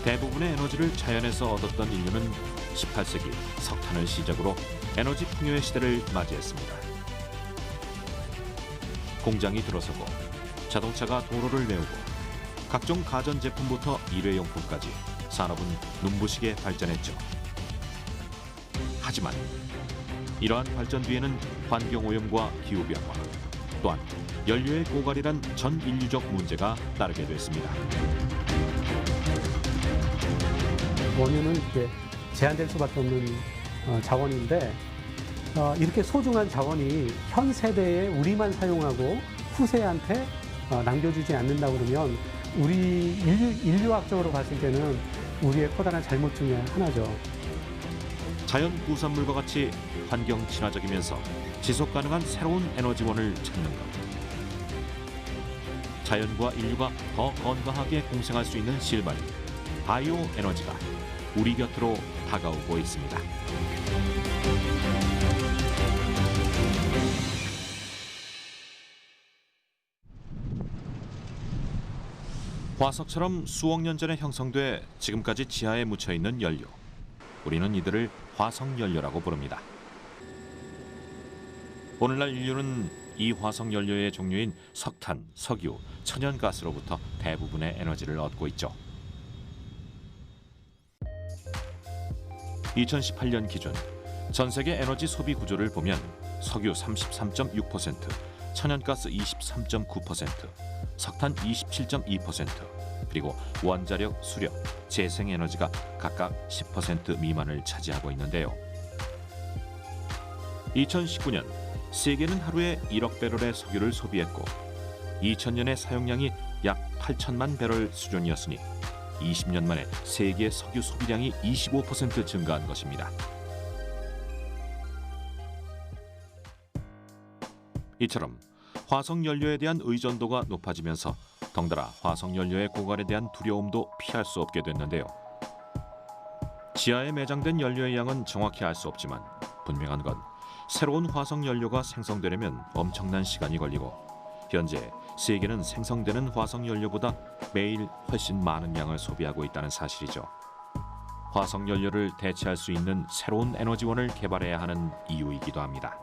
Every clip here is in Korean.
대부분의 에너지를 자연에서 얻었던 인류는 18세기 석탄을 시작으로 에너지 풍요의 시대를 맞이했습니다. 공장이 들어서고 자동차가 도로를 메우고 각종 가전제품부터 일회용품까지 산업은 눈부시게 발전했죠. 하지만 이러한 발전 뒤에는 환경오염과 기후변화, 또한 연료의 고갈이란 전 인류적 문제가 따르게 됐습니다. 원유는 이렇게 제한될 수밖에 없는 자원인데 이렇게 소중한 자원이 현 세대에 우리만 사용하고 후세한테 남겨주지 않는다 그러면 우리 인류학적으로 봤을 때는 우리의 커다란 잘못 중에 하나죠. 자연 부산물과 같이 환경 친화적이면서 지속 가능한 새로운 에너지원을 찾는 것. 자연과 인류가 더 건강하게 공생할 수 있는 실마리, 바이오 에너지가 우리 곁으로 다가오고 있습니다. 화석처럼 수억 년 전에 형성돼 지금까지 지하에 묻혀 있는 연료. 우리는 이들을 화석연료라고 부릅니다. 오늘날 인류는 이 화석연료의 종류인 석탄, 석유, 천연가스로부터 대부분의 에너지를 얻고 있죠. 2018년 기준 전 세계 에너지 소비 구조를 보면 석유 33.6%, 천연가스 23.9%, 석탄 27.2%, 그리고 원자력, 수력, 재생에너지가 각각 10% 미만을 차지하고 있는데요. 2019년 세계는 하루에 1억 배럴의 석유를 소비했고 2000년의 사용량이 약 8천만 배럴 수준이었으니 20년 만에 세계 석유 소비량이 25% 증가한 것입니다. 이처럼 화석연료에 대한 의존도가 높아지면서 덩달아 화석연료의 고갈에 대한 두려움도 피할 수 없게 됐는데요. 지하에 매장된 연료의 양은 정확히 알 수 없지만 분명한 건 새로운 화석연료가 생성되려면 엄청난 시간이 걸리고 현재 세계는 생성되는 화석연료보다 매일 훨씬 많은 양을 소비하고 있다는 사실이죠. 화석연료를 대체할 수 있는 새로운 에너지원을 개발해야 하는 이유이기도 합니다.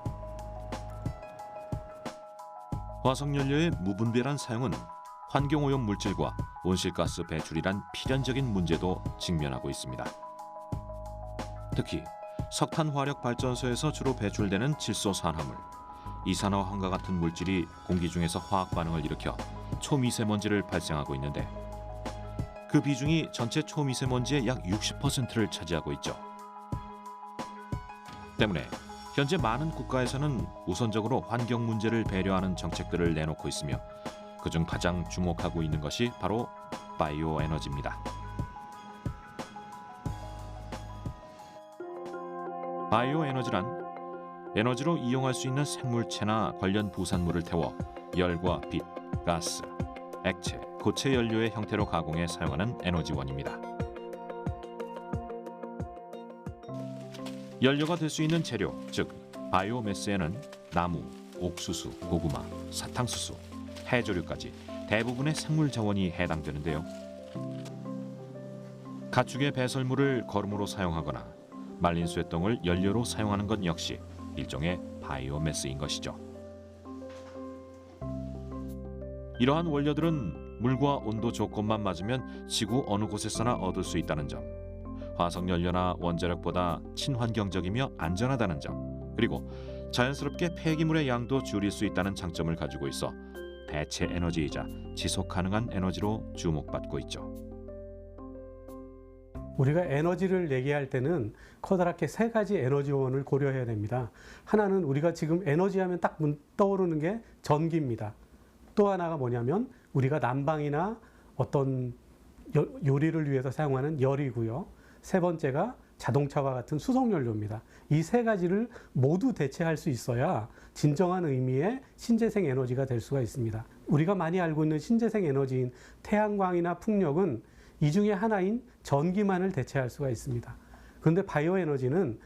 화석연료의 무분별한 사용은 환경오염 물질과 온실가스 배출이란 필연적인 문제도 직면하고 있습니다. 특히 석탄 화력 발전소에서 주로 배출되는 질소산화물, 이산화황과 같은 물질이 공기 중에서 화학 반응을 일으켜 초미세먼지를 발생하고 있는데 그 비중이 전체 초미세먼지의 약 60%를 차지하고 있죠. 때문에 현재 많은 국가에서는 우선적으로 환경 문제를 배려하는 정책들을 내놓고 있으며 그중 가장 주목하고 있는 것이 바로 바이오 에너지입니다. 바이오 에너지란 에너지로 이용할 수 있는 생물체나 관련 부산물을 태워 열과 빛, 가스, 액체, 고체 연료의 형태로 가공해 사용하는 에너지원입니다. 연료가 될 수 있는 재료, 즉 바이오매스에는 나무, 옥수수, 고구마, 사탕수수, 해조류까지 대부분의 생물 자원이 해당되는데요. 가축의 배설물을 거름으로 사용하거나 말린 쇠똥을 연료로 사용하는 것 역시 일종의 바이오매스인 것이죠. 이러한 원료들은 물과 온도 조건만 맞으면 지구 어느 곳에서나 얻을 수 있다는 점, 화석연료나 원자력보다 친환경적이며 안전하다는 점, 그리고 자연스럽게 폐기물의 양도 줄일 수 있다는 장점을 가지고 있어 대체 에너지이자 지속 가능한 에너지로 주목받고 있죠. 우리가 에너지를 얘기할 때는 커다랗게 세 가지 에너지원을 고려해야 됩니다. 하나는 우리가 지금 에너지 하면 딱 떠오르는 게 전기입니다. 또 하나가 뭐냐면 우리가 난방이나 어떤 요리를 위해서 사용하는 열이고요. 세 번째가 자동차와 같은 수송연료입니다. 이 세 가지를 모두 대체할 수 있어야 진정한 의미의 신재생 에너지가 될 수가 있습니다. 우리가 많이 알고 있는 신재생 에너지인 태양광이나 풍력은 이 중에 하나인 전기만을 대체할 수가 있습니다. 그런데 바이오 에너지는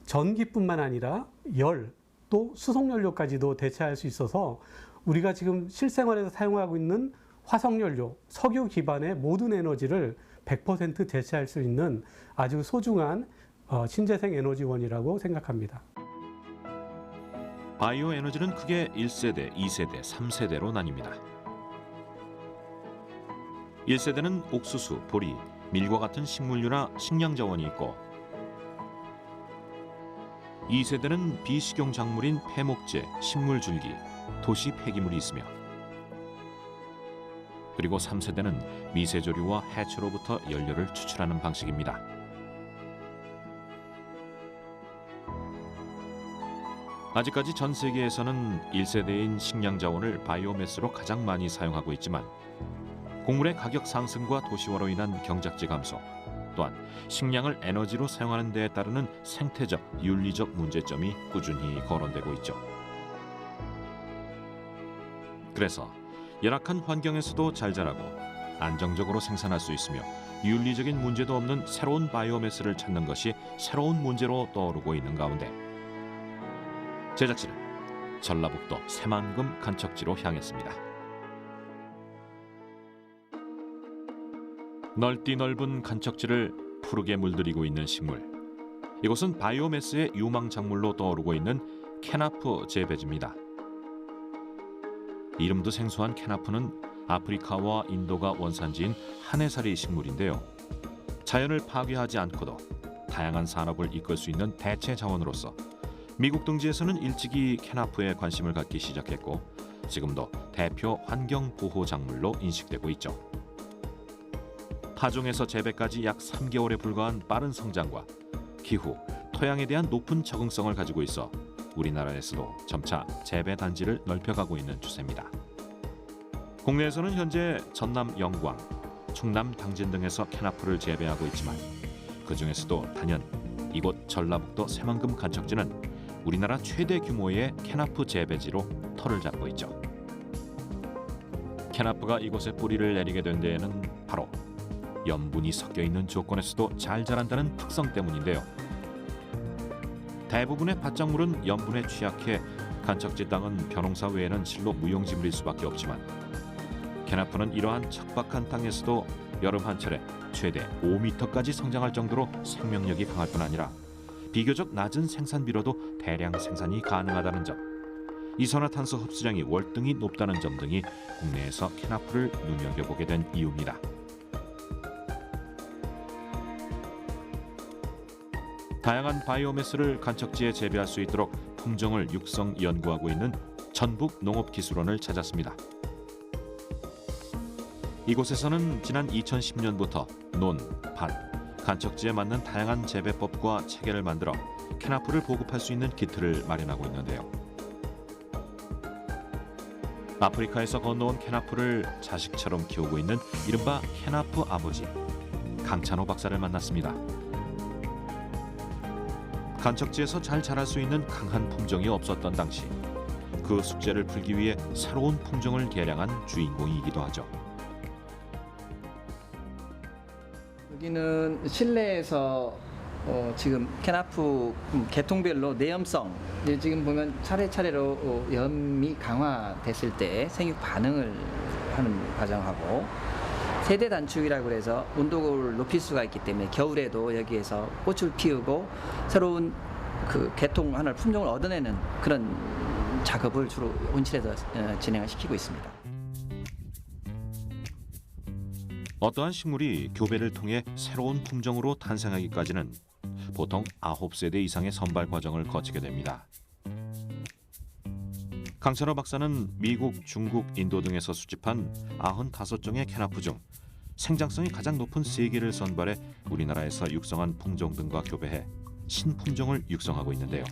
전기뿐만 아니라 열, 또 수송연료까지도 대체할 수 있어서 우리가 지금 실생활에서 사용하고 있는 화석연료, 석유 기반의 모든 에너지를 100% 대체할 수 있는 아주 소중한 신재생 에너지원이라고 생각합니다. 바이오 에너지는 크게 1세대, 2세대, 3세대로 나뉩니다. 1세대는 옥수수, 보리, 밀과 같은 식물류나 식량 자원이 있고 2세대는 비식용 작물인 폐목재, 식물줄기, 도시 폐기물이 있으며 그리고 3세대는 미세조류와 해초로부터 연료를 추출하는 방식입니다. 아직까지 전 세계에서는 1세대인 식량 자원을 바이오매스로 가장 많이 사용하고 있지만 곡물의 가격 상승과 도시화로 인한 경작지 감소, 또한 식량을 에너지로 사용하는 데에 따르는 생태적, 윤리적 문제점이 꾸준히 거론되고 있죠. 그래서 열악한 환경에서도 잘 자라고 안정적으로 생산할 수 있으며 윤리적인 문제도 없는 새로운 바이오매스를 찾는 것이 새로운 문제로 떠오르고 있는 가운데 제작진은 전라북도 새만금 간척지로 향했습니다. 넓디 넓은 간척지를 푸르게 물들이고 있는 식물. 이곳은 바이오매스의 유망 작물로 떠오르고 있는 캐나프 재배지입니다. 이름도 생소한 캐나프는 아프리카와 인도가 원산지인 한해살이 식물인데요. 자연을 파괴하지 않고도 다양한 산업을 이끌 수 있는 대체 자원으로서 미국 등지에서는 일찍이 캐나프에 관심을 갖기 시작했고 지금도 대표 환경 보호 작물로 인식되고 있죠. 파종에서 재배까지 약 3개월에 불과한 빠른 성장과 기후, 토양에 대한 높은 적응성을 가지고 있어 우리나라에서도 점차 재배 단지를 넓혀가고 있는 추세입니다. 국내에서는 현재 전남 영광, 충남 당진 등에서 캐나프를 재배하고 있지만 그중에서도 단연 이곳 전라북도 새만금 간척지는 우리나라 최대 규모의 캐나프 재배지로 터를 잡고 있죠. 캐나프가 이곳에 뿌리를 내리게 된 데에는 바로 염분이 섞여 있는 조건에서도 잘 자란다는 특성 때문인데요. 대부분의 밭작물은 염분에 취약해 간척지 땅은 벼농사 외에는 실로 무용지물일 수밖에 없지만 캐나프는 이러한 척박한 땅에서도 여름 한철에 최대 5m까지 성장할 정도로 생명력이 강할 뿐 아니라 비교적 낮은 생산비로도 대량 생산이 가능하다는 점, 이산화탄소 흡수량이 월등히 높다는 점 등이 국내에서 캐나프를 눈여겨보게 된 이유입니다. 다양한 바이오매스를 간척지에 재배할 수 있도록 품종을 육성 연구하고 있는 전북농업기술원을 찾았습니다. 이곳에서는 지난 2010년부터 논, 밭, 간척지에 맞는 다양한 재배법과 체계를 만들어 캐나프를 보급할 수 있는 키트를 마련하고 있는데요. 아프리카에서 건너온 캐나프를 자식처럼 키우고 있는 이른바 캐나프 아버지 강찬호 박사를 만났습니다. 간척지에서 잘 자랄 수 있는 강한 품종이 없었던 당시 그 숙제를 풀기 위해 새로운 품종을 개량한 주인공이기도 하죠. 여기는 실내에서 지금 캐나프 계통별로 내염성 지금 보면 차례차례로 염이 강화됐을 때 생육 반응을 하는 과정하고 세대 단축이라고 해서 온도를 높일 수가 있기 때문에 겨울에도 여기에서 꽃을 피우고 새로운 그 계통 하나를 품종을 얻어내는 그런 작업을 주로 온실에서 진행을 시키고 있습니다. 어떠한 식물이 교배를 통해 새로운 품종으로 탄생하기까지는 보통 9세대 이상의 선발 과정을 거치게 됩니다. 강찬호 박사는 미국, 중국, 인도 등에서 수집한 95종의 캐나프 중 생장성이 가장 높은 3개를 선발해 우리나라에서 육성한 품종 등과 교배해 신품종을 육성하고 있는데요.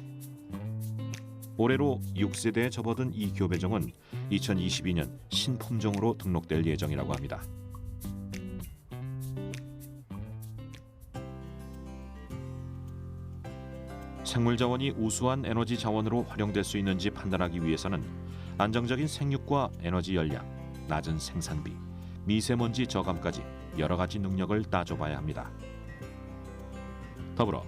올해로 6세대에 접어든 이 교배종은 2022년 신품종으로 등록될 예정이라고 합니다. 생물 자원이 우수한 에너지 자원으로 활용될 수 있는지 판단하기 위해서는 안정적인 생육과 에너지 열량, 낮은 생산비, 미세먼지 저감까지 여러 가지 능력을 따져봐야 합니다. 더불어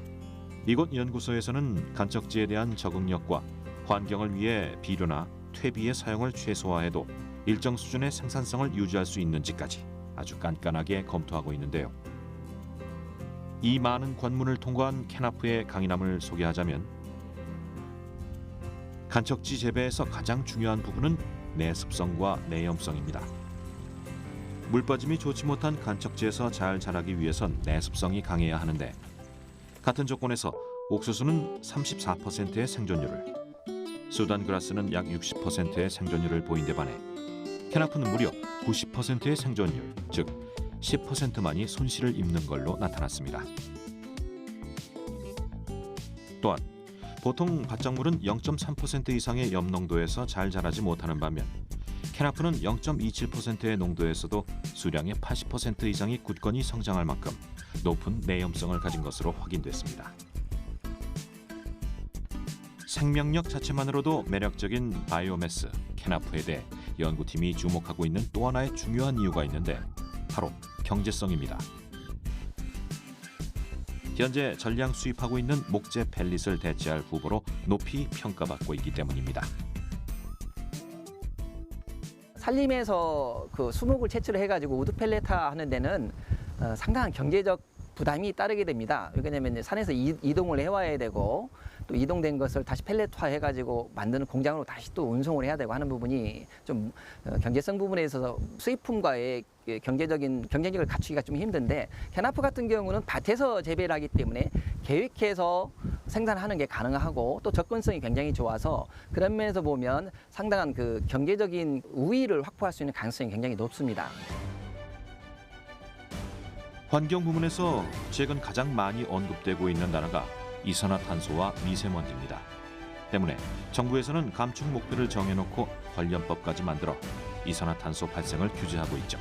이곳 연구소에서는 간척지에 대한 적응력과 환경을 위해 비료나 퇴비의 사용을 최소화해도 일정 수준의 생산성을 유지할 수 있는지까지 아주 깐깐하게 검토하고 있는데요. 이 많은 관문을 통과한 캐나프의 강인함을 소개하자면 간척지 재배에서 가장 중요한 부분은 내습성과 내염성입니다. 물빠짐이 좋지 못한 간척지에서 잘 자라기 위해선 내습성이 강해야 하는데 같은 조건에서 옥수수는 34%의 생존율을, 수단 그라스는 약 60%의 생존율을 보인데 반해 캐나프는 무려 90%의 생존율, 즉 10%만이 손실을 입는 걸로 나타났습니다. 또한 보통 밭작물은 0.3% 이상의 염농도에서 잘 자라지 못하는 반면 캐나프는 0.27%의 농도에서도 수량의 80% 이상이 굳건히 성장할 만큼 높은 내염성을 가진 것으로 확인됐습니다. 생명력 자체만으로도 매력적인 바이오매스, 캐나프에 대해 연구팀이 주목하고 있는 또 하나의 중요한 이유가 있는데 바로 경제성입니다. 현재 전량 수입하고 있는 목재 펠릿을 대체할 후보로 높이 평가받고 있기 때문입니다. 산림에서 그 수목을 채취를 해가지고 우드 펠레타 하는 데는 상당한 경제적 부담이 따르게 됩니다. 왜냐하면 산에서 이동을 해와야 되고 또 이동된 것을 다시 펠렛화 해가지고 만드는 공장으로 다시 또 운송을 해야 되고 하는 부분이 좀 경제성 부분에 있어서 수입품과의 경쟁력을 갖추기가 좀 힘든데 캐나프 같은 경우는 밭에서 재배를 하기 때문에 계획해서 생산하는 게 가능하고 또 접근성이 굉장히 좋아서 그런 면에서 보면 상당한 그 경제적인 우위를 확보할 수 있는 가능성이 굉장히 높습니다. 환경 부문에서 최근 가장 많이 언급되고 있는 단어가 이산화탄소와 미세먼지입니다. 때문에 정부에서는 감축 목표를 정해놓고 관련법까지 만들어 이산화탄소 발생을 규제하고 있죠.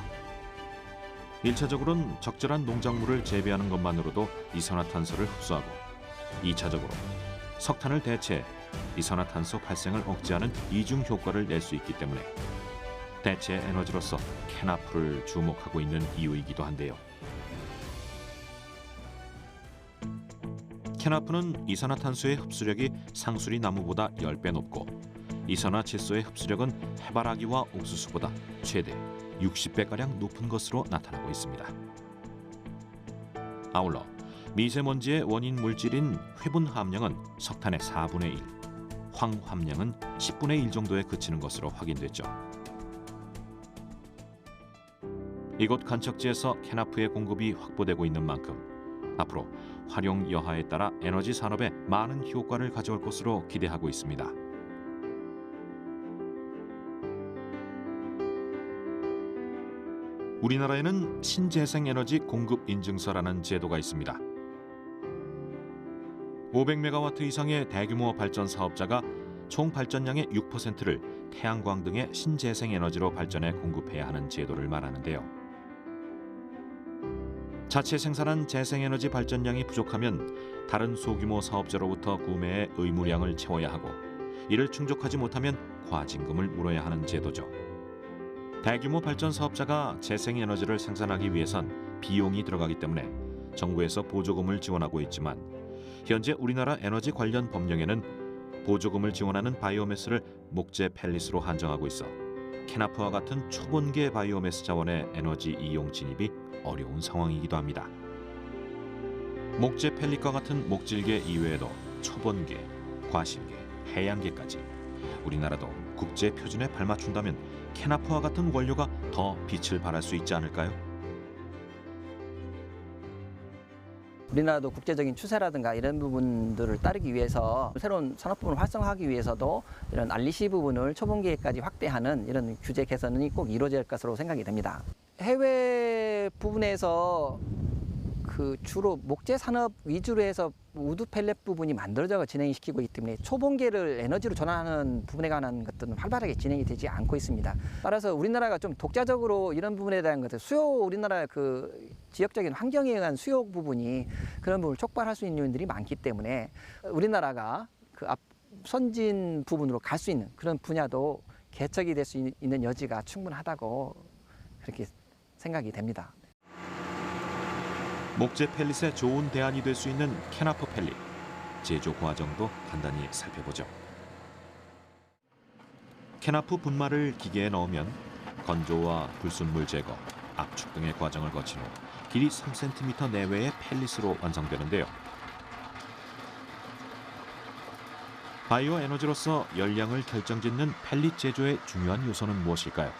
1차적으로는 적절한 농작물을 재배하는 것만으로도 이산화탄소를 흡수하고 2차적으로 석탄을 대체해 이산화탄소 발생을 억제하는 이중 효과를 낼 수 있기 때문에 대체 에너지로서 캐나프를 주목하고 있는 이유이기도 한데요. 캐나프는 이산화탄소의 흡수력이 상수리 나무보다 10배 높고 이산화질소의 흡수력은 해바라기와 옥수수보다 최대 60배가량 높은 것으로 나타나고 있습니다. 아울러 미세먼지의 원인 물질인 회분 함량은 석탄의 4분의 1, 황 함량은 10분의 1 정도에 그치는 것으로 확인됐죠. 이곳 간척지에서 캐나프의 공급이 확보되고 있는 만큼 앞으로 활용 여하에 따라 에너지 산업에 많은 효과를 가져올 것으로 기대하고 있습니다. 우리나라에는 신재생에너지 공급 인증서라는 제도가 있습니다. 500메가와트 이상의 대규모 발전 사업자가 총 발전량의 6%를 태양광 등의 신재생에너지로 발전해 공급해야 하는 제도를 말하는데요. 자체 생산한 재생에너지 발전량이 부족하면 다른 소규모 사업자로부터 구매해 의무량을 채워야 하고 이를 충족하지 못하면 과징금을 물어야 하는 제도죠. 대규모 발전 사업자가 재생에너지를 생산하기 위해선 비용이 들어가기 때문에 정부에서 보조금을 지원하고 있지만 현재 우리나라 에너지 관련 법령에는 보조금을 지원하는 바이오매스를 목재 펠릿으로 한정하고 있어 캐나프와 같은 초본계 바이오매스 자원의 에너지 이용 진입이 어려운 상황이기도 합니다. 목재 펠릿과 같은 목질계 이외에도 초본계, 과실계, 해양계까지 우리나라도 국제 표준에 발맞춘다면 캐나프와 같은 원료가 더 빛을 발할 수 있지 않을까요? 우리나라도 국제적인 추세라든가 이런 부분들을 따르기 위해서 새로운 산업 부분을 활성화하기 위해서도 이런 REC 부분을 초본계까지 확대하는 이런 규제 개선이 꼭 이루어질 것으로 생각이 됩니다. 해외 부분에서 그 주로 목재 산업 위주로 해서 우드 펠렛 부분이 만들어져 진행시키고 있기 때문에 초본계를 에너지로 전환하는 부분에 관한 것들은 활발하게 진행이 되지 않고 있습니다. 따라서 우리나라가 좀 독자적으로 이런 부분에 대한 것들 우리나라 그 지역적인 환경에 의한 수요 부분이 그런 부분을 촉발할 수 있는 요인들이 많기 때문에 우리나라가 그 선진 부분으로 갈 수 있는 그런 분야도 개척이 될 수 있는 여지가 충분하다고 그렇게 생각이 됩니다. 목재 펠릿의 좋은 대안이 될 수 있는 캐나프 펠릿 제조 과정도 간단히 살펴보죠. 캐나프 분말을 기계에 넣으면 건조와 불순물 제거, 압축 등의 과정을 거친 후 길이 3cm 내외의 펠릿으로 완성되는데요. 바이오 에너지로서 열량을 결정짓는 펠릿 제조의 중요한 요소는 무엇일까요?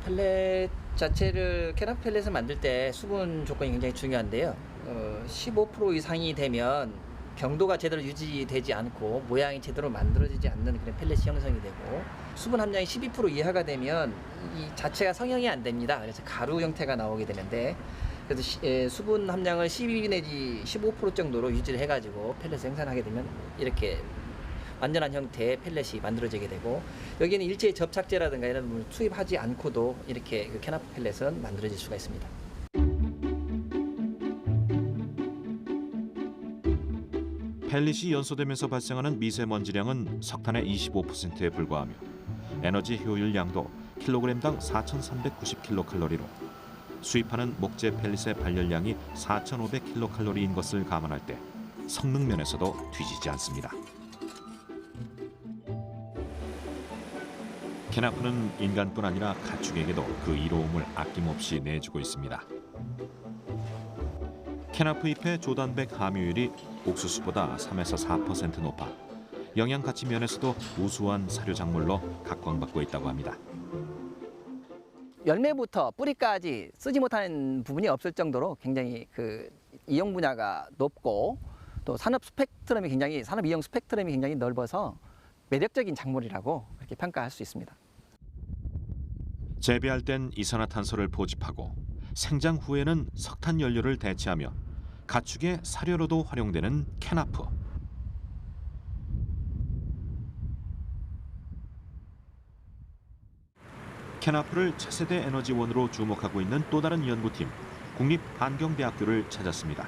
펠렛 자체를 캐나프 펠렛을 만들 때 수분 조건이 굉장히 중요한데요. 15% 이상이 되면 경도가 제대로 유지되지 않고 모양이 제대로 만들어지지 않는 그런 펠렛이 형성이 되고, 수분 함량이 12% 이하가 되면 이 자체가 성형이 안 됩니다. 그래서 가루 형태가 나오게 되는데, 그래서 수분 함량을 12 내지 15% 정도로 유지를 해가지고 펠렛을 생산하게 되면 이렇게 완전한 형태의 펠렛이 만들어지게 되고, 여기는 일체의 접착제라든가 이런 걸 투입하지 않고도 이렇게 그 캐나프 펠렛은 만들어질 수가 있습니다. 펠릿이 연소되면서 발생하는 미세먼지량은 석탄의 25%에 불과하며 에너지 효율량도 킬로그램당 4,390킬로칼로리로 수입하는 목재 펠릿의 발열량이 4,500킬로칼로리인 것을 감안할 때 성능 면에서도 뒤지지 않습니다. 캐나프는 인간뿐 아니라 가축에게도 그 이로움을 아낌없이 내주고 있습니다. 캐나프 잎의 조단백 함유율이 옥수수보다 3에서 4% 높아 영양 가치 면에서도 우수한 사료 작물로 각광받고 있다고 합니다. 열매부터 뿌리까지 쓰지 못하는 부분이 없을 정도로 굉장히 그 이용 분야가 높고, 또 산업 이용 스펙트럼이 굉장히 넓어서 매력적인 작물이라고 그렇게 평가할 수 있습니다. 재배할 땐 이산화탄소를 포집하고 생장 후에는 석탄 연료를 대체하며 가축의 사료로도 활용되는 캐나프. 캐나프를 차세대 에너지원으로 주목하고 있는 또 다른 연구팀, 국립환경대학교를 찾았습니다.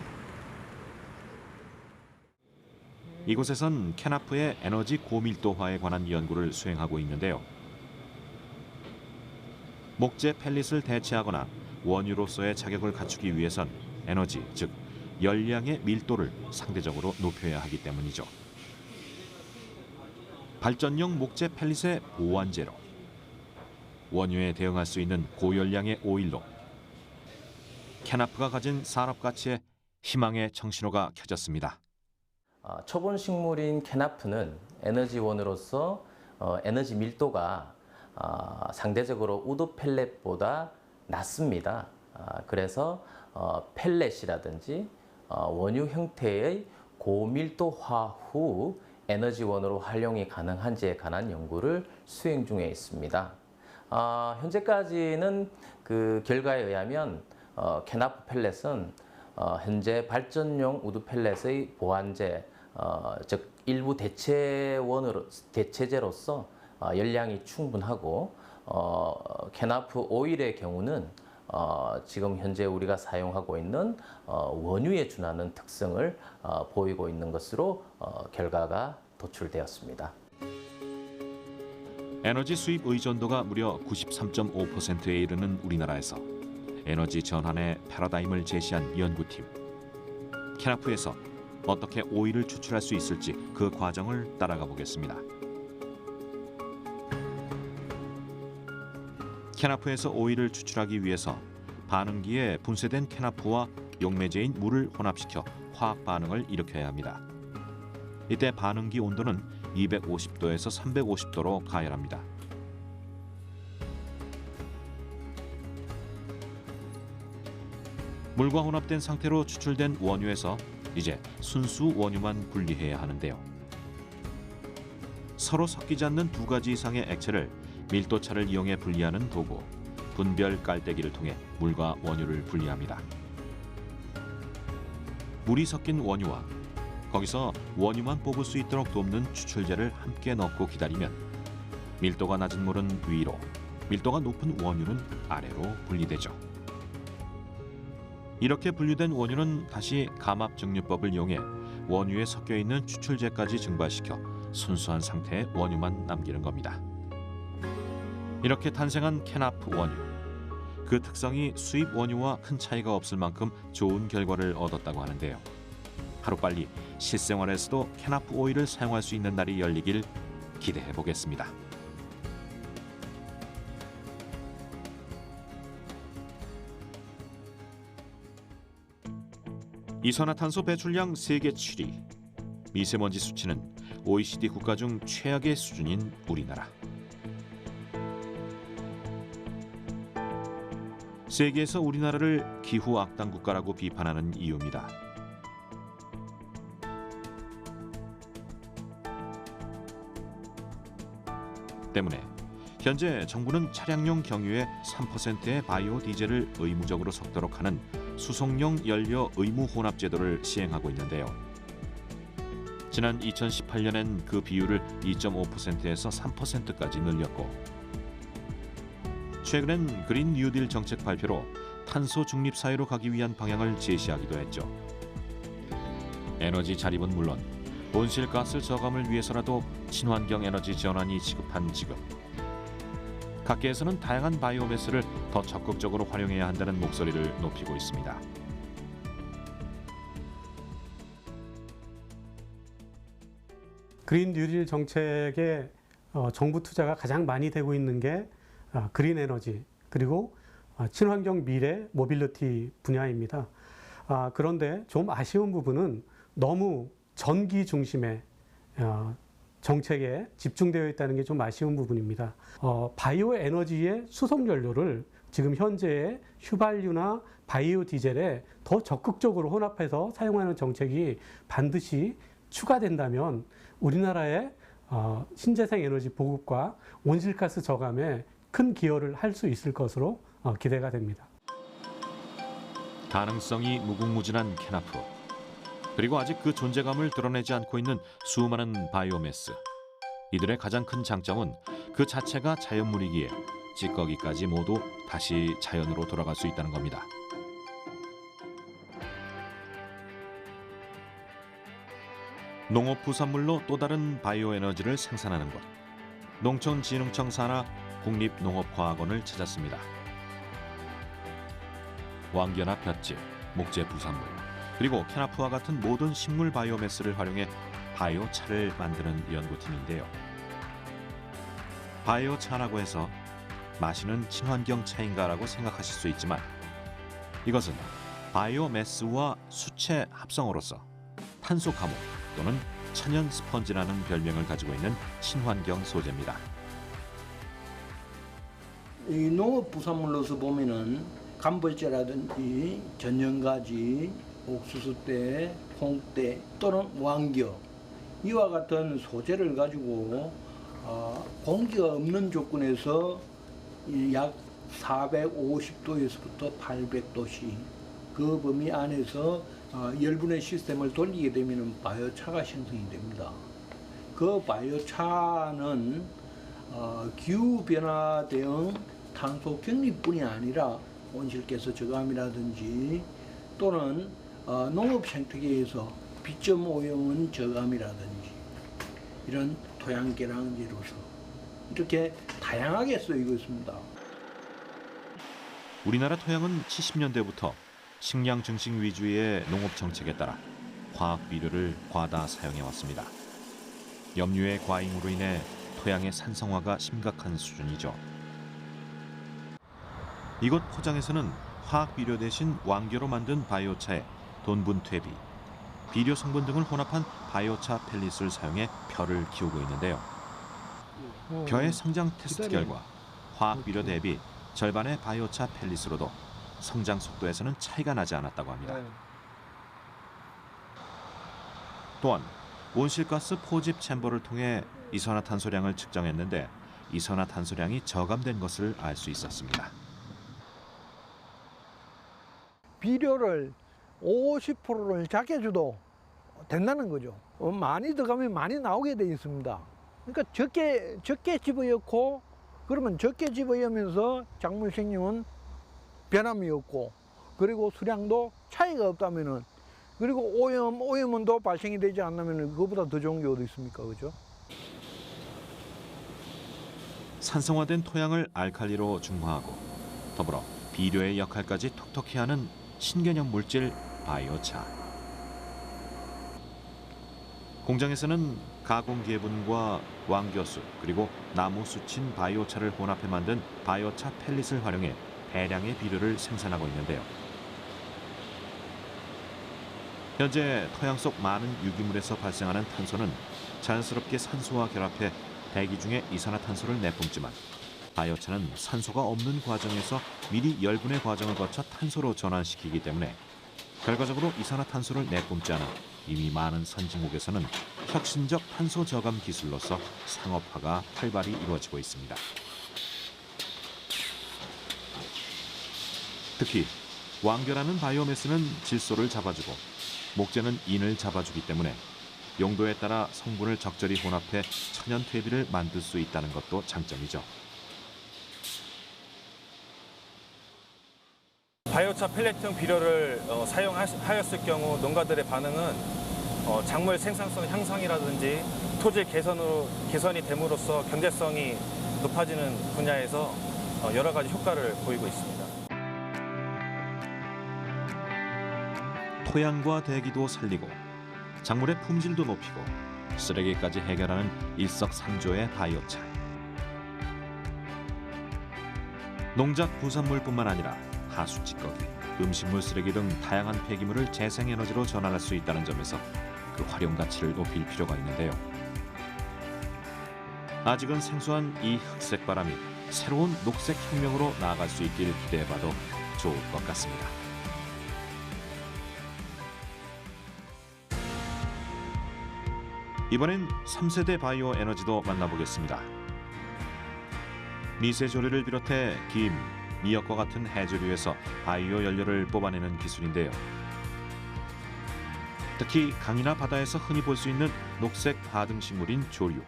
이곳에선 캐나프의 에너지 고밀도화에 관한 연구를 수행하고 있는데요. 목재 펠릿을 대체하거나 원유로서의 자격을 갖추기 위해선 에너지, 즉 열량의 밀도를 상대적으로 높여야 하기 때문이죠. 발전용 목재 펠릿의 보완제로, 원유에 대응할 수 있는 고열량의 오일로 캐나프가 가진 산업 가치에 희망의 청신호가 켜졌습니다. 초본 식물인 캐나프는 에너지원으로서 에너지 밀도가 상대적으로 우드 펠렛보다 낮습니다. 그래서 펠렛이라든지 원유 형태의 고밀도화 후 에너지원으로 활용이 가능한지에 관한 연구를 수행 중에 있습니다. 현재까지는 그 결과에 의하면 캐나프 펠렛은 현재 발전용 우드 펠렛의 보완제, 즉 일부 대체제로서 열량이 충분하고, 캐나프 오일의 경우는 지금 현재 우리가 사용하고 있는 원유에 준하는 특성을 보이고 있는 것으로 결과가 도출되었습니다. 에너지 수입 의존도가 무려 93.5%에 이르는 우리나라에서 에너지 전환의 패러다임을 제시한 연구팀. 캐나프에서 어떻게 오일을 추출할 수 있을지 그 과정을 따라가 보겠습니다. 캐나프에서 오일을 추출하기 위해서 반응기에 분쇄된 캐나프와 용매제인 물을 혼합시켜 화학 반응을 일으켜야 합니다. 이때 반응기 온도는 250도에서 350도로 가열합니다. 물과 혼합된 상태로 추출된 원유에서 이제 순수 원유만 분리해야 하는데요. 서로 섞이지 않는 두 가지 이상의 액체를 밀도차를 이용해 분리하는 도구, 분별 깔때기를 통해 물과 원유를 분리합니다. 물이 섞인 원유와 거기서 원유만 뽑을 수 있도록 돕는 추출제를 함께 넣고 기다리면 밀도가 낮은 물은 위로, 밀도가 높은 원유는 아래로 분리되죠. 이렇게 분리된 원유는 다시 감압증류법을 이용해 원유에 섞여 있는 추출제까지 증발시켜 순수한 상태의 원유만 남기는 겁니다. 이렇게 탄생한 캐나프 원유. 그 특성이 수입 원유와 큰 차이가 없을 만큼 좋은 결과를 얻었다고 하는데요. 하루빨리 실생활에서도 캐나프 오일을 사용할 수 있는 날이 열리길 기대해 보겠습니다. 이산화탄소 배출량 세계 7위. 미세먼지 수치는 OECD 국가 중 최악의 수준인 우리나라. 세계에서 우리나라를 기후 악당 국가라고 비판하는 이유입니다. 때문에 현재 정부는 차량용 경유에 3%의 바이오 디젤을 의무적으로 섞도록 하는 수송용 연료 의무 혼합 제도를 시행하고 있는데요. 지난 2018년엔 그 비율을 2.5%에서 3%까지 늘렸고, 최근엔 그린 뉴딜 정책 발표로 탄소 중립 사회로 가기 위한 방향을 제시하기도 했죠. 에너지 자립은 물론 온실가스 저감을 위해서라도 친환경 에너지 전환이 시급한 지금, 각계에서는 다양한 바이오매스를 더 적극적으로 활용해야 한다는 목소리를 높이고 있습니다. 그린 뉴딜 정책에 정부 투자가 가장 많이 되고 있는 게 그린 에너지 그리고 친환경 미래 모빌리티 분야입니다. 그런데 좀 아쉬운 부분은 너무 전기 중심의 정책에 집중되어 있다는 게 좀 아쉬운 부분입니다. 바이오 에너지의 수송 연료를 지금 현재의 휘발유나 바이오 디젤에 더 적극적으로 혼합해서 사용하는 정책이 반드시 추가된다면 우리나라의 신재생 에너지 보급과 온실가스 저감에 큰 기여를 할 수 있을 것으로 기대가 됩니다. 가능성이 무궁무진한 캐나프, 그리고 아직 그 존재감을 드러내지 않고 있는 수많은 바이오매스. 이들의 가장 큰 장점은 그 자체가 자연물이기에 찌꺼기까지 모두 다시 자연으로 돌아갈 수 있다는 겁니다. 농업 부산물로 또 다른 바이오 에너지를 생산하는 곳, 농촌진흥청 산하 국립농업과학원을 찾았습니다. 왕겨나 볏짚, 목재 부산물, 그리고 캐나프와 같은 모든 식물 바이오매스를 활용해 바이오차를 만드는 연구팀인데요. 바이오차라고 해서 마시는 친환경 차인가라고 생각하실 수 있지만, 이것은 바이오매스와 수채 합성으로서 탄소 감옥 또는 천연 스펀지라는 별명을 가지고 있는 친환경 소재입니다. 이 농업 부산물로서 보면은 감벌재라든지 전년가지, 옥수수대, 콩대 또는 왕겨, 이와 같은 소재를 가지고 공기가 없는 조건에서 약 450도에서부터 800도씨 그 범위 안에서 열분의 시스템을 돌리게 되면 바이오차가 생성이 됩니다. 그 바이오차는 기후변화 대응 탄소 격리뿐이 아니라 온실가스 저감이라든지 또는 농업 생태계에서 비점 오염은 저감이라든지 이런 토양 개량제로서 이렇게 다양하게 쓰이고 있습니다. 우리나라 토양은 70년대부터 식량 증식 위주의 농업 정책에 따라 화학 비료를 과다 사용해 왔습니다. 염류의 과잉으로 인해 토양의 산성화가 심각한 수준이죠. 이곳 포장에서는 화학 비료 대신 왕겨로 만든 바이오차에 돈분 퇴비, 비료 성분 등을 혼합한 바이오차 펠릿을 사용해 벼를 키우고 있는데요. 벼의 성장 테스트 결과 화학 비료 대비 절반의 바이오차 펠릿으로도 성장 속도에서는 차이가 나지 않았다고 합니다. 또한 온실가스 포집 챔버를 통해 이산화탄소량을 측정했는데 이산화탄소량이 저감된 것을 알 수 있었습니다. 비료를 50%를 작게 줘도 된다는 거죠. 많이 들어가면 많이 나오게 돼 있습니다. 그러니까 적게 집어넣고 그러면 적게 집어넣으면서 작물 생명은 변함이 없고 그리고 수량도 차이가 없다면은 그리고 오염도 발생이 되지 않으면 그거보다 더 좋은 게 어디 있습니까, 그죠? 산성화된 토양을 알칼리로 중화하고 더불어 비료의 역할까지 톡톡히 하는 신개념 물질 바이오차. 공장에서는 가공 계분과 왕겨수 그리고 나무 수친 바이오차를 혼합해 만든 바이오차 펠릿을 활용해 대량의 비료를 생산하고 있는데요. 현재 토양 속 많은 유기물에서 발생하는 탄소는 자연스럽게 산소와 결합해 대기 중에 이산화탄소를 내뿜지만 바이오차는 산소가 없는 과정에서 미리 열분의 과정을 거쳐 탄소로 전환시키기 때문에 결과적으로 이산화탄소를 내뿜지 않아 이미 많은 선진국에서는 혁신적 탄소 저감 기술로서 상업화가 활발히 이루어지고 있습니다. 특히 완결하는 바이오매스는 질소를 잡아주고 목재는 인을 잡아주기 때문에 용도에 따라 성분을 적절히 혼합해 천연 퇴비를 만들 수 있다는 것도 장점이죠. 바이오차 펠렛형 비료를 사용하였을 경우 농가들의 반응은 작물 생산성 향상이라든지 토질 개선이 됨으로써 경제성이 높아지는 분야에서 여러 가지 효과를 보이고 있습니다. 토양과 대기도 살리고 작물의 품질도 높이고 쓰레기까지 해결하는 일석삼조의 바이오차. 농작 부산물뿐만 아니라 하수 찌꺼기, 음식물 쓰레기 등 다양한 폐기물을 재생에너지로 전환할 수 있다는 점에서 그 활용 가치를 높일 필요가 있는데요. 아직은 생소한 이 흑색 바람이 새로운 녹색 혁명으로 나아갈 수 있길 기대해봐도 좋을 것 같습니다. 이번엔 3세대 바이오 에너지도 만나보겠습니다. 미세 조류를 비롯해 김, 미역과 같은 해조류에서 바이오 연료를 뽑아내는 기술인데요. 특히 강이나 바다에서 흔히 볼 수 있는 녹색 하등식물인 조류.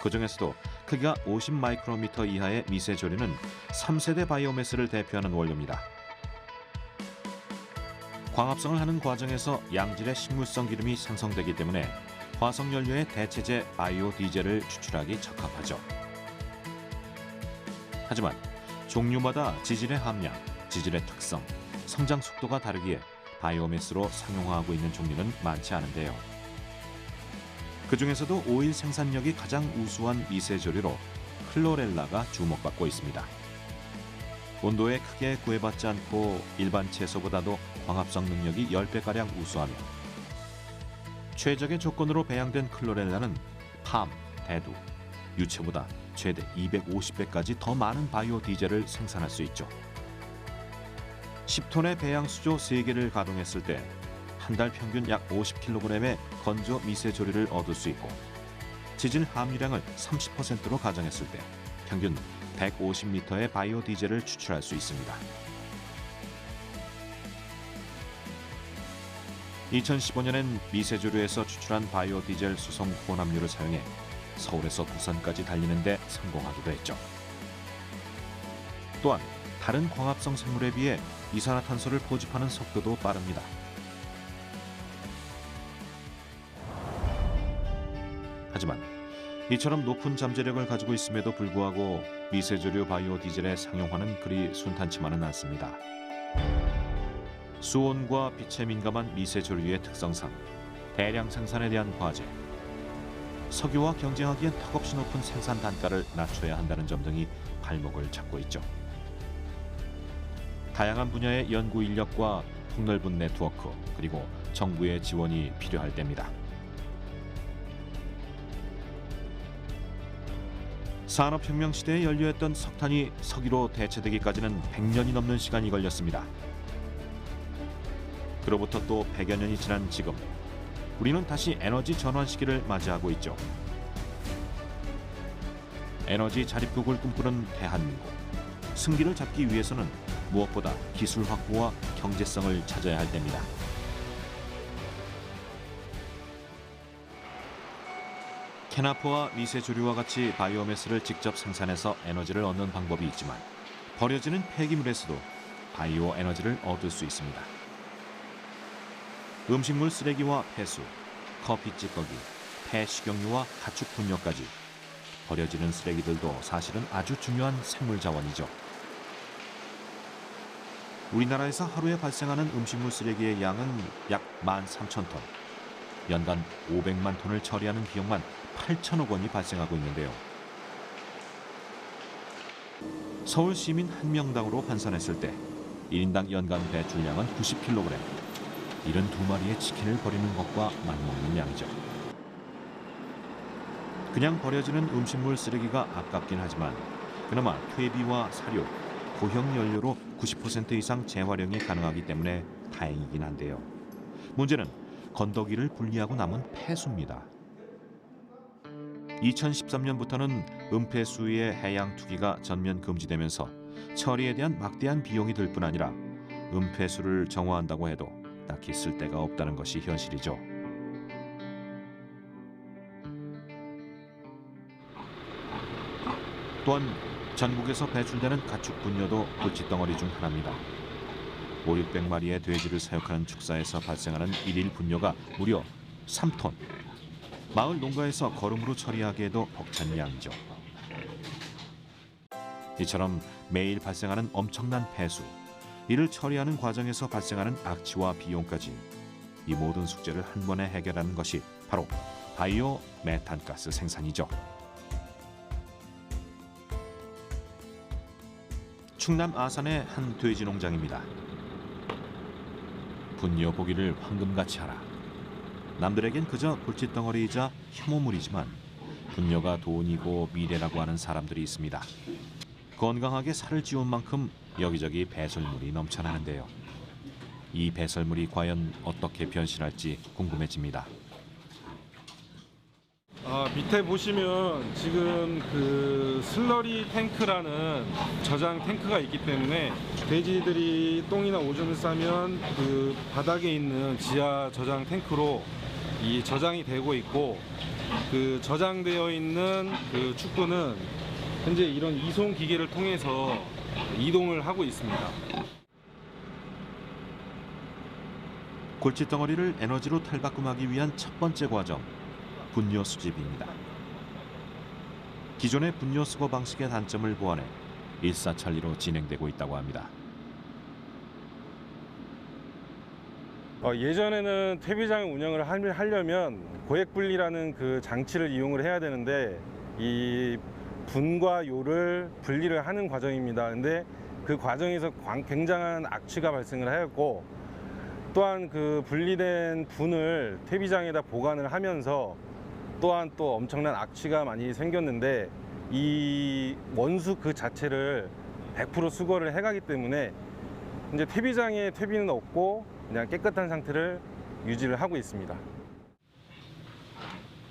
그 중에서도 크기가 50 마이크로미터 이하의 미세 조류는 3세대 바이오매스를 대표하는 원료입니다. 광합성을 하는 과정에서 양질의 식물성 기름이 생성되기 때문에 화석연료의 대체제 바이오 디젤을 추출하기 적합하죠. 하지만 종류마다 지질의 함량, 지질의 특성, 성장 속도가 다르기에 바이오매스로 상용화하고 있는 종류는 많지 않은데요. 그 중에서도 오일 생산력이 가장 우수한 미세조류로 클로렐라가 주목받고 있습니다. 온도에 크게 구애받지 않고 일반 채소보다도 광합성 능력이 10배가량 우수하며 최적의 조건으로 배양된 클로렐라는 팜, 대두, 유채보다 최대 250배까지 더 많은 바이오 디젤을 생산할 수 있죠. 10톤의 배양 수조 3개를 가동했을 때 한 달 평균 약 50kg의 건조 미세조류를 얻을 수 있고 지질 함유량을 30%로 가정했을 때 평균 150리터의 바이오 디젤을 추출할 수 있습니다. 2015년엔 미세조류에서 추출한 바이오 디젤 수송 혼합유를 사용해 서울에서 부산까지 달리는 데 성공하기도 했죠. 또한 다른 광합성 생물에 비해 이산화탄소를 포집하는 속도도 빠릅니다. 하지만 이처럼 높은 잠재력을 가지고 있음에도 불구하고 미세조류 바이오 디젤의 상용화는 그리 순탄치만은 않습니다. 수온과 빛에 민감한 미세조류의 특성상 대량 생산에 대한 과제, 석유와 경쟁하기엔 턱없이 높은 생산 단가를 낮춰야 한다는 점 등이 발목을 잡고 있죠. 다양한 분야의 연구 인력과 폭넓은 네트워크 그리고 정부의 지원이 필요할 때입니다. 산업혁명 시대에 연료했던 석탄이 석유로 대체되기까지는 100년이 넘는 시간이 걸렸습니다. 그로부터 또 100여 년이 지난 지금 우리는 다시 에너지 전환 시기를 맞이하고 있죠. 에너지 자립국을 꿈꾸는 대한민국. 승기를 잡기 위해서는 무엇보다 기술 확보와 경제성을 찾아야 할 때입니다. 캐나프와 미세조류와 같이 바이오매스를 직접 생산해서 에너지를 얻는 방법이 있지만 버려지는 폐기물에서도 바이오 에너지를 얻을 수 있습니다. 음식물 쓰레기와 폐수, 커피 찌꺼기, 폐식용유와 가축 분뇨까지 버려지는 쓰레기들도 사실은 아주 중요한 생물 자원이죠. 우리나라에서 하루에 발생하는 음식물 쓰레기의 양은 약 13,000톤. 연간 500만 톤을 처리하는 비용만 8천억 원이 발생하고 있는데요. 서울 시민 한 명당으로 환산했을 때 1인당 연간 배출량은 90kg. 72마리의 치킨을 버리는 것과 맞먹는 양이죠. 그냥 버려지는 음식물 쓰레기가 아깝긴 하지만 그나마 퇴비와 사료, 고형 연료로 90% 이상 재활용이 가능하기 때문에 다행이긴 한데요. 문제는 건더기를 분리하고 남은 폐수입니다. 2013년부터는 은폐수의 해양 투기가 전면 금지되면서 처리에 대한 막대한 비용이 들 뿐 아니라 은폐수를 정화한다고 해도 딱히 쓸데가 없다는 것이 현실이죠. 또한 전국에서 배출되는 가축 분뇨도 골칫덩어리 중 하나입니다. 500~600마리의 돼지를 사육하는 축사에서 발생하는 일일 분뇨가 무려 3톤. 마을 농가에서 거름으로 처리하기에도 벅찬 양이죠. 이처럼 매일 발생하는 엄청난 폐수, 이를 처리하는 과정에서 발생하는 악취와 비용까지 이 모든 숙제를 한 번에 해결하는 것이 바로 바이오 메탄가스 생산이죠. 충남 아산의 한 돼지 농장입니다. 분뇨 보기를 황금같이 하라. 남들에겐 그저 골칫덩어리이자 혐오물이지만 분뇨가 돈이고 미래라고 하는 사람들이 있습니다. 건강하게 살을 찌운 만큼 여기저기 배설물이 넘쳐나는데요. 이 배설물이 과연 어떻게 변신할지 궁금해집니다. 밑에 보시면 지금 그 슬러리 탱크라는 저장 탱크가 있기 때문에 돼지들이 똥이나 오줌을 싸면 그 바닥에 있는 지하 저장 탱크로 이 저장이 되고 있고, 그 저장되어 있는 그 축구는 현재 이런 이송 기계를 통해서 이동을 하고 있습니다. 골칫덩어리를 에너지로 탈바꿈하기 위한 첫 번째 과정, 분뇨 수집입니다. 기존의 분뇨 수거 방식의 단점을 보완해 일사천리로 진행되고 있다고 합니다. 예전에는 퇴비장을 운영을 하려면 고액 분리라는 그 장치를 이용을 해야 되는데, 이 분과 요를 분리를 하는 과정입니다. 근데 그 과정에서 굉장한 악취가 발생을 하였고, 또한 그 분리된 분을 퇴비장에다 보관을 하면서 또한 또 엄청난 악취가 많이 생겼는데, 이 원수 그 자체를 100% 수거를 해가기 때문에 이제 퇴비장에 퇴비는 없고 그냥 깨끗한 상태를 유지를 하고 있습니다.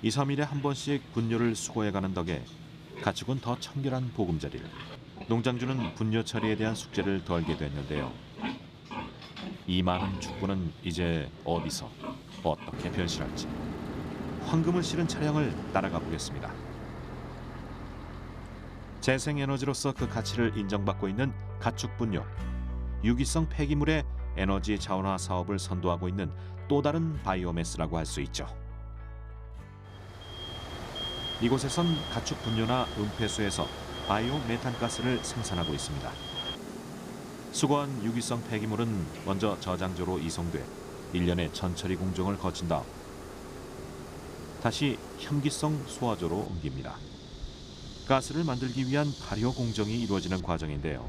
2, 3일에 한 번씩 분뇨를 수거해가는 덕에 가축은 더 청결한 보금자리를, 농장주는 분뇨 처리에 대한 숙제를 덜게 됐는데요. 이 많은 축구는 이제 어디서 어떻게 변신할지 황금을 실은 차량을 따라가 보겠습니다. 재생에너지로서 그 가치를 인정받고 있는 가축 분뇨, 유기성 폐기물의 에너지 자원화 사업을 선도하고 있는 또 다른 바이오매스라고 할 수 있죠. 이곳에선 가축 분뇨나 은폐수에서 바이오 메탄가스를 생산하고 있습니다. 수거한 유기성 폐기물은 먼저 저장소로 이송돼 1년의 전처리 공정을 거친 다음 다시 혐기성 소화조로 옮깁니다. 가스를 만들기 위한 발효 공정이 이루어지는 과정인데요.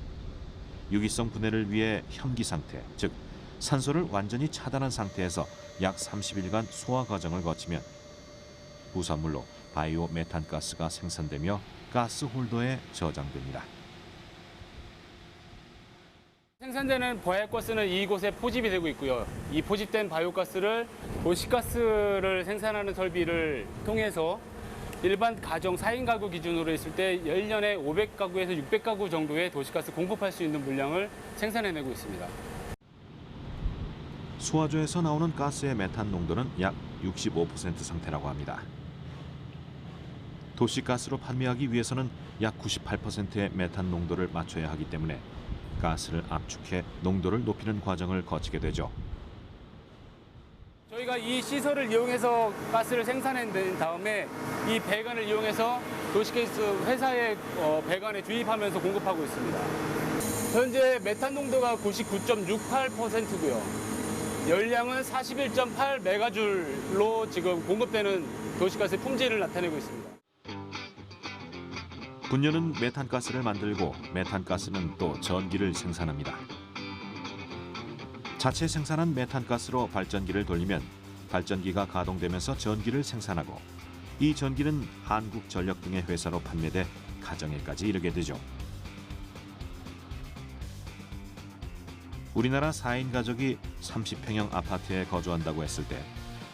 유기성 분해를 위해 혐기 상태, 즉 산소를 완전히 차단한 상태에서 약 30일간 소화 과정을 거치면 부산물로 바이오 메탄가스가 생산되며 가스 홀더에 저장됩니다. 생산되는 바이오가스는 이곳에 포집이 되고 있고요. 이 포집된 바이오가스를 도시가스를 생산하는 설비를 통해서 일반 가정 4인 가구 기준으로 했을 때 10년에 500가구에서 600가구 정도의 도시가스 공급할 수 있는 물량을 생산해내고 있습니다. 소화조에서 나오는 가스의 메탄 농도는 약 65% 상태라고 합니다. 도시가스로 판매하기 위해서는 약 98%의 메탄 농도를 맞춰야 하기 때문에 가스를 압축해 농도를 높이는 과정을 거치게 되죠. 저희가 이 시설을 이용해서 가스를 생산해낸 다음에 이 배관을 이용해서 도시가스 회사의 배관에 주입하면서 공급하고 있습니다. 현재 메탄 농도가 99.68%고요. 열량은 41.8메가줄로 지금 공급되는 도시가스의 품질을 나타내고 있습니다. 분뇨는 메탄가스를 만들고 메탄가스는 또 전기를 생산합니다. 자체 생산한 메탄가스로 발전기를 돌리면 발전기가 가동되면서 전기를 생산하고 이 전기는 한국전력 등의 회사로 판매돼 가정에까지 이르게 되죠. 우리나라 4인 가족이 30평형 아파트에 거주한다고 했을 때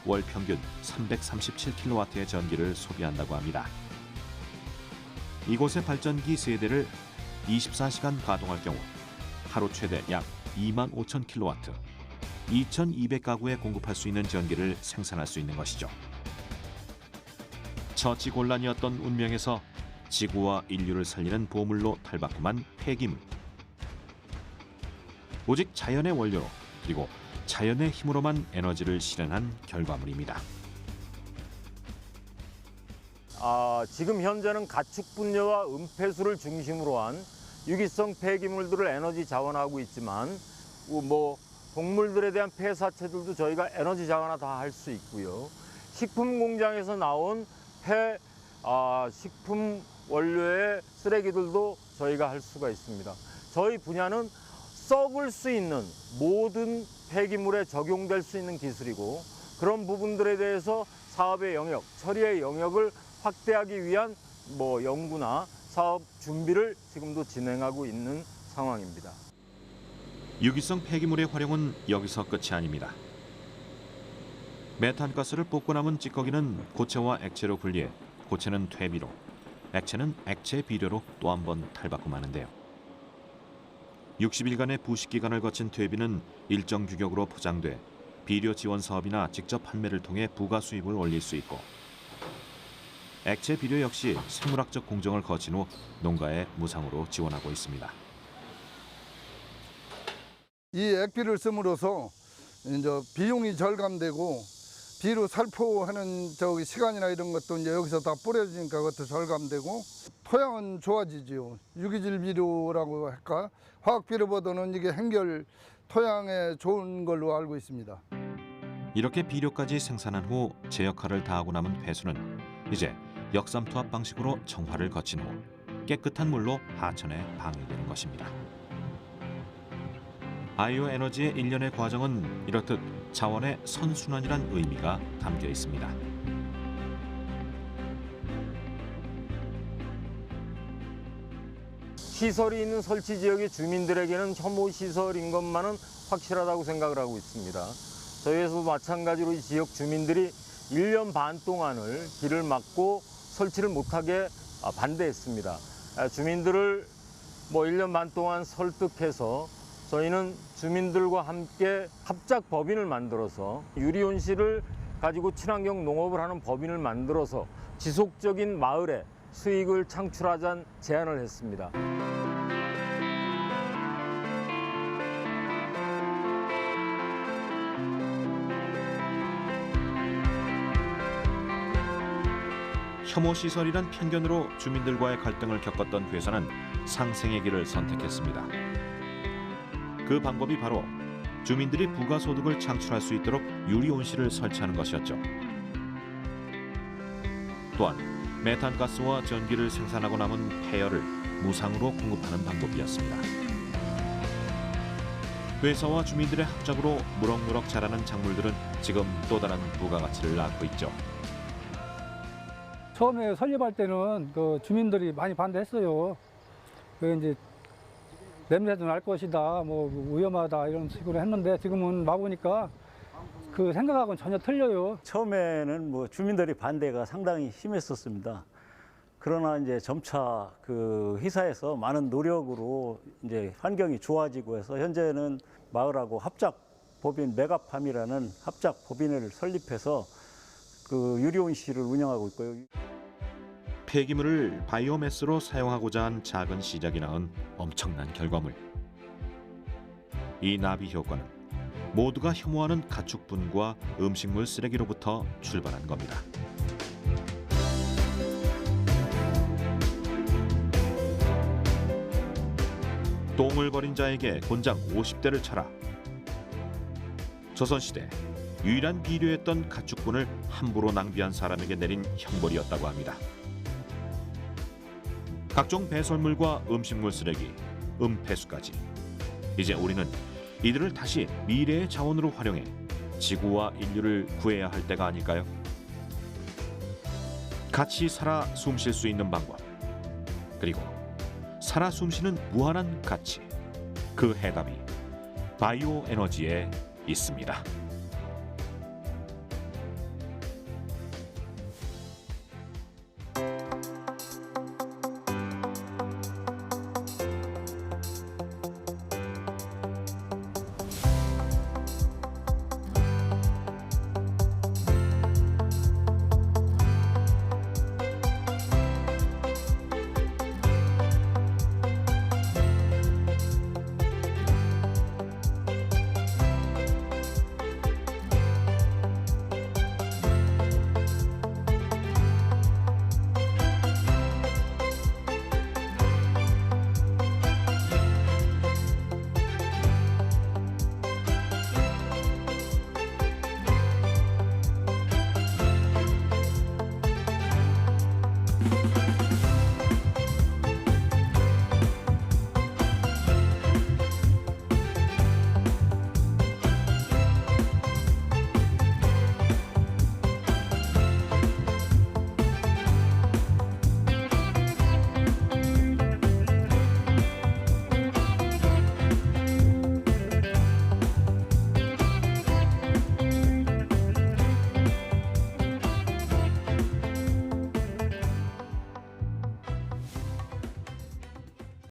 월 평균 337kW의 전기를 소비한다고 합니다. 이곳의 발전기 세대를 24시간 가동할 경우 하루 최대 약 25,000kW, 2,200가구에 공급할 수 있는 전기를 생산할 수 있는 것이죠. 처치곤란이었던 운명에서 지구와 인류를 살리는 보물로 탈바꿈한 폐기물. 오직 자연의 원료로 그리고 자연의 힘으로만 에너지를 실현한 결과물입니다. 지금 현재는 가축 분뇨와 은폐수를 중심으로 한 유기성 폐기물들을 에너지 자원화하고 있지만 동물들에 대한 폐사체들도 저희가 에너지 자원화 다 할 수 있고요. 식품 공장에서 나온 식품 원료의 쓰레기들도 저희가 할 수가 있습니다. 저희 분야는 썩을 수 있는 모든 폐기물에 적용될 수 있는 기술이고 그런 부분들에 대해서 사업의 영역, 처리의 영역을 확대하기 위한 연구나 사업 준비를 지금도 진행하고 있는 상황입니다. 유기성 폐기물의 활용은 여기서 끝이 아닙니다. 메탄가스를 뽑고 남은 찌꺼기는 고체와 액체로 분리해 고체는 퇴비로, 액체는 액체 비료로 또 한 번 탈바꿈하는데요. 60일간의 부식 기간을 거친 퇴비는 일정 규격으로 포장돼 비료 지원 사업이나 직접 판매를 통해 부가 수입을 올릴 수 있고 액체 비료 역시 생물학적 공정을 거친 후 농가에 무상으로 지원하고 있습니다. 이 액비를 씀으로써 이제 비용이 절감되고 비료 살포하는 시간이나 이런 것도 이제 여기서 다 뿌려지니까 그것도 절감되고 토양은 좋아지지요. 유기질 비료라고 할까? 화학 비료보다는 이게 한결 토양에 좋은 걸로 알고 있습니다. 이렇게 비료까지 생산한 후 제 역할을 다하고 남은 폐수는 이제 역삼투압 방식으로 정화를 거친 후 깨끗한 물로 하천에 방류되는 것입니다. 아이오 에너지의 일련의 과정은 이렇듯 자원의 선순환이란 의미가 담겨 있습니다. 시설이 있는 설치 지역의 주민들에게는 혐오 시설인 것만은 확실하다고 생각을 하고 있습니다. 저희에서도 마찬가지로 이 지역 주민들이 1년 반 동안을 길을 막고 설치를 못하게 반대했습니다. 주민들을 1년 반 동안 설득해서 저희는 주민들과 함께 합작 법인을 만들어서 유리온실을 가지고 친환경 농업을 하는 법인을 만들어서 지속적인 마을에 수익을 창출하자는 제안을 했습니다. 혐오 시설이란 편견으로 주민들과의 갈등을 겪었던 회사는 상생의 길을 선택했습니다. 그 방법이 바로 주민들이 부가소득을 창출할 수 있도록 유리온실을 설치하는 것이었죠. 또한 메탄가스와 전기를 생산하고 남은 폐열을 무상으로 공급하는 방법이었습니다. 회사와 주민들의 합작으로 무럭무럭 자라는 작물들은 지금 또 다른 부가가치를 낳고 있죠. 처음에 설립할 때는 주민들이 많이 반대했어요. 이제 냄새도 날 것이다, 위험하다 이런 식으로 했는데 지금은 와보니까 그 생각하고는 전혀 틀려요. 처음에는 주민들이 반대가 상당히 심했었습니다. 그러나 이제 점차 그 회사에서 많은 노력으로 이제 환경이 좋아지고 해서 현재는 마을하고 합작 법인 메가팜이라는 합작 법인을 설립해서 그 유리온실을 운영하고 있고요. 폐기물을 바이오매스로 사용하고자 한 작은 시작이 낳은 엄청난 결과물. 이 나비 효과는 모두가 혐오하는 가축분과 음식물 쓰레기로부터 출발한 겁니다. 똥을 버린 자에게 곤장 50대를 쳐라. 조선시대 유일한 비료였던 가축분을 함부로 낭비한 사람에게 내린 형벌이었다고 합니다. 각종 배설물과 음식물 쓰레기, 음폐수까지. 이제 우리는 이들을 다시 미래의 자원으로 활용해 지구와 인류를 구해야 할 때가 아닐까요? 같이 살아 숨쉴 수 있는 방법, 그리고 살아 숨쉬는 무한한 가치, 그 해답이 바이오 에너지에 있습니다.